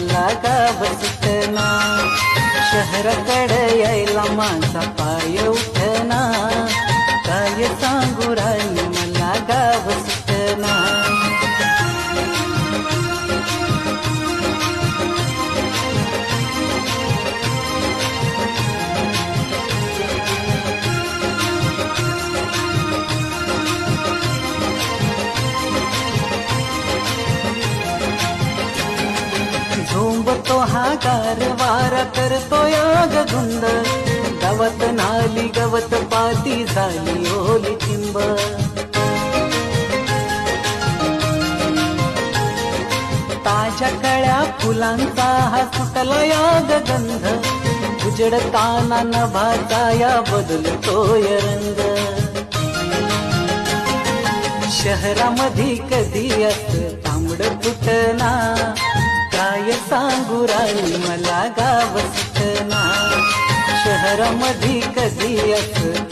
मला गाव सुटना, शहराकडे यायला माझा पाय उठना, काय सांगू राणी मला गाव सुटना. झोंबतो हा गारवारा करतो याग धुंद, गावात नाली गवत पाती झाली ओली चिंब. ताज्या कळ्या फुलांचा हा सुटला याग गंध, उजडताना नभाचा या बदलतोय रंग. शहरामध्ये कधी असं तांबड फुटना, काय सांगू राणी मला गाव सुटना, शहरामध्ये कधी असं